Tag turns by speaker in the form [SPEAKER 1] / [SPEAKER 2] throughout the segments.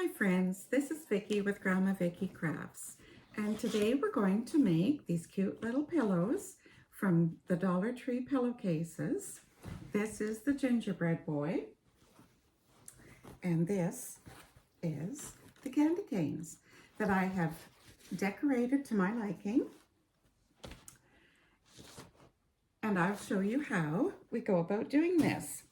[SPEAKER 1] Hi friends, this is Vicki with Gramma Vicki Crafts, and today we're going to make these cute little pillows from the Dollar Tree pillowcases. This is the gingerbread boy, and this is the candy canes that I have decorated to my liking. And I'll show you how we go about doing this.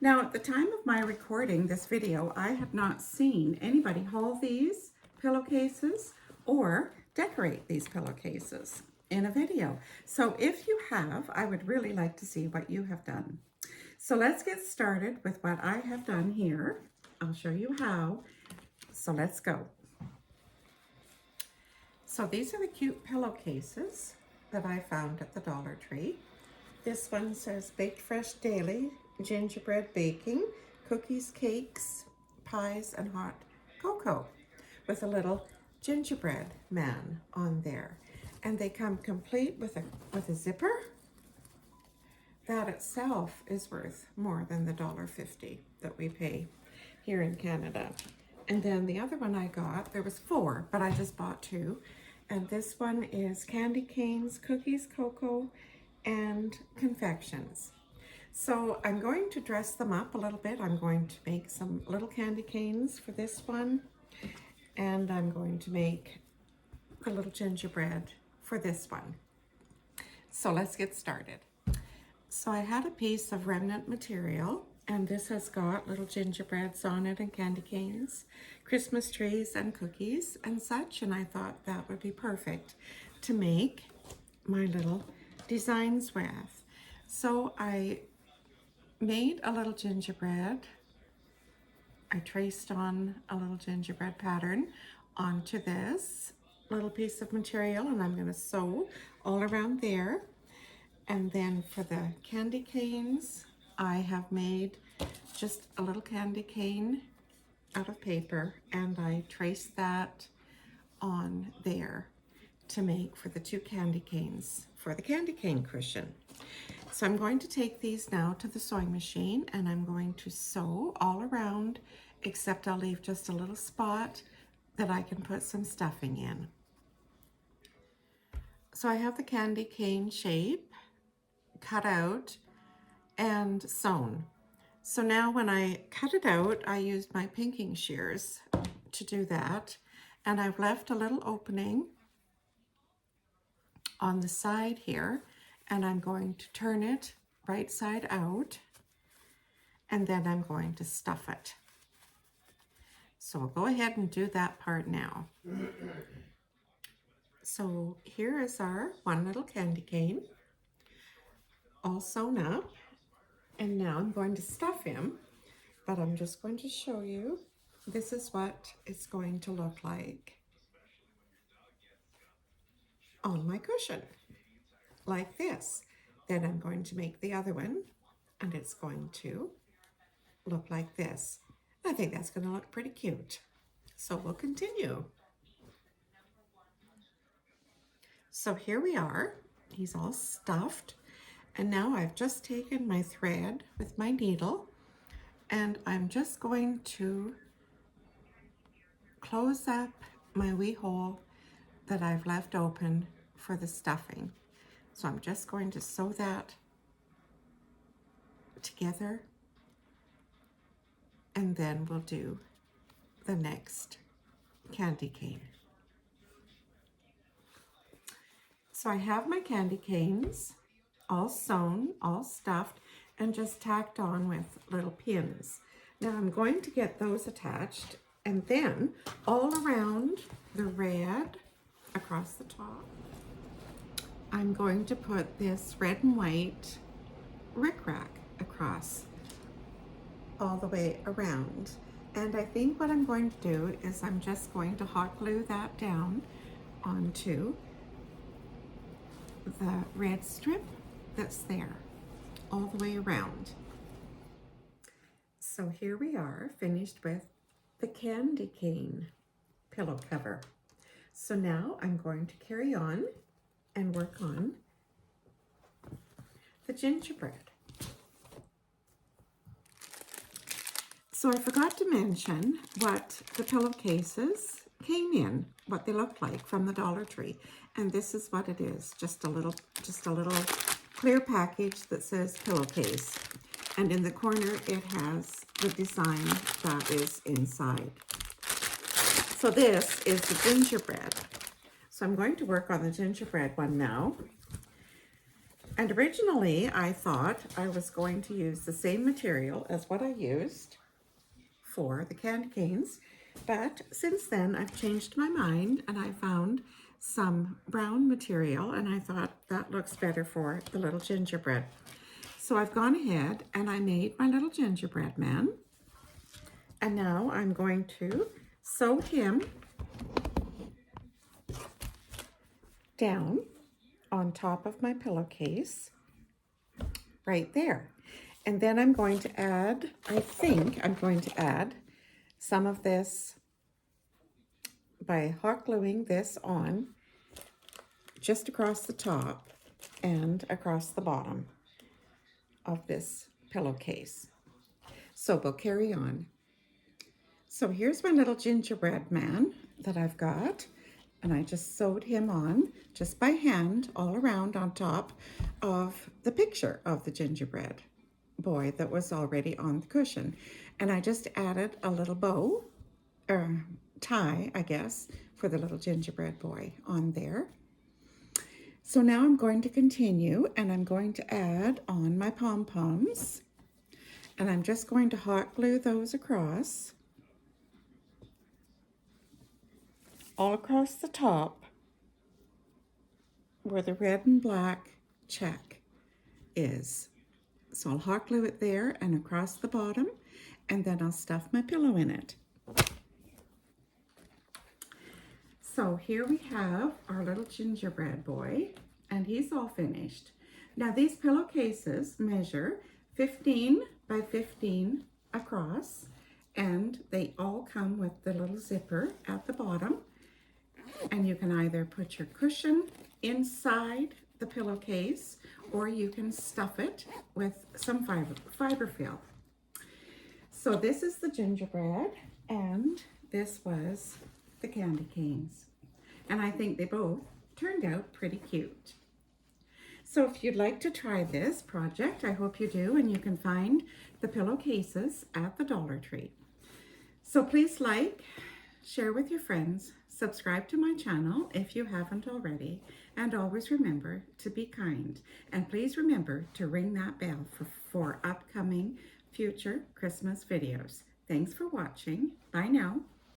[SPEAKER 1] Now, at the time of my recording this video, I have not seen anybody haul these pillowcases or decorate these pillowcases in a video. So if you have, I would really like to see what you have done. So let's get started with what I have done here. I'll show you how. So let's go. So these are the cute pillowcases that I found at the Dollar Tree. This one says Baked Fresh Daily, Gingerbread Baking, Cookies, Cakes, Pies, and Hot Cocoa, with a little gingerbread man on there. And they come complete with a zipper. That itself is worth more than the $1.50 that we pay here in Canada. And then the other one I got, there was 4, but I just bought 2. And this one is candy canes, cookies, cocoa, and confections. So I'm going to dress them up a little bit. I'm going to make some little candy canes for this one, and I'm going to make the little gingerbread for this one. So let's get started. So I had a piece of remnant material, and this has got little gingerbreads on it and candy canes, Christmas trees and cookies and such, and I thought that would be perfect to make my little designs with. So I made a little gingerbread. I traced on a little gingerbread pattern onto this little piece of material, and I'm going to sew all around there. And then for the candy canes, I have made just a little candy cane out of paper, and I traced that on there to make for the 2 candy canes for the candy cane cushion. So I'm going to take these now to the sewing machine, and I'm going to sew all around, except I'll leave just a little spot that I can put some stuffing in. So I have the candy cane shape cut out and sewn. So now when I cut it out, I used my pinking shears to do that, and I've left a little opening on the side here, and I'm going to turn it right side out, and then I'm going to stuff it. So I'll go ahead and do that part now. So here is our one little candy cane, all sewn up, and now I'm going to stuff him, but I'm just going to show you. This is what it's going to look like on my cushion, like this. Then I'm going to make the other one, and it's going to look like this. I think that's going to look pretty cute. So we'll continue. So here we are. He's all stuffed. And now I've just taken my thread with my needle, and I'm just going to close up my wee hole that I've left open for the stuffing. So I'm just going to sew that together, and then we'll do the next candy cane. So I have my candy canes all sewn, all stuffed, and just tacked on with little pins. Now I'm going to get those attached, and then all around the red across the top, I'm going to put this red and white rickrack across all the way around. And I think what I'm going to do is I'm just going to hot glue that down onto the red strip that's there all the way around. So here we are, finished with the candy cane pillow cover. So now I'm going to carry on and work on the gingerbread. So I forgot to mention what the pillowcases came in, what they looked like from the Dollar Tree. And this is what it is, just a little clear package that says pillowcase. And in the corner it has the design that is inside. So this is the gingerbread. So I'm going to work on the gingerbread one now. And originally I thought I was going to use the same material as what I used for the candy canes, but since then I've changed my mind and I found some brown material and I thought that looks better for the little gingerbread. So I've gone ahead and I made my little gingerbread man, and now I'm going to sew him down on top of my pillowcase right there. And then I'm going to add, I think I'm going to add some of this by hot gluing this on just across the top and across the bottom of this pillowcase. So we'll carry on. So here's my little gingerbread man that I've got, and I just sewed him on just by hand all around on top of the picture of the gingerbread boy that was already on the cushion. And I just added a little bow, or tie, I guess, for the little gingerbread boy on there. So now I'm going to continue and I'm going to add on my pom-poms, and I'm just going to hot glue those across, all across the top where the red and black check is. So I'll hot glue it there and across the bottom, and then I'll stuff my pillow in it. So here we have our little gingerbread boy, and he's all finished. Now these pillowcases measure 15 by 15 across, and they all come with the little zipper at the bottom. And you can either put your cushion inside the pillowcase, or you can stuff it with some fiber fill. So this is the gingerbread, and this was the candy canes. And I think they both turned out pretty cute. So if you'd like to try this project, I hope you do, and you can find the pillowcases at the Dollar Tree. So please like, share with your friends, subscribe to my channel if you haven't already, and always remember to be kind. And please remember to ring that bell for upcoming future Christmas videos. Thanks for watching. Bye now.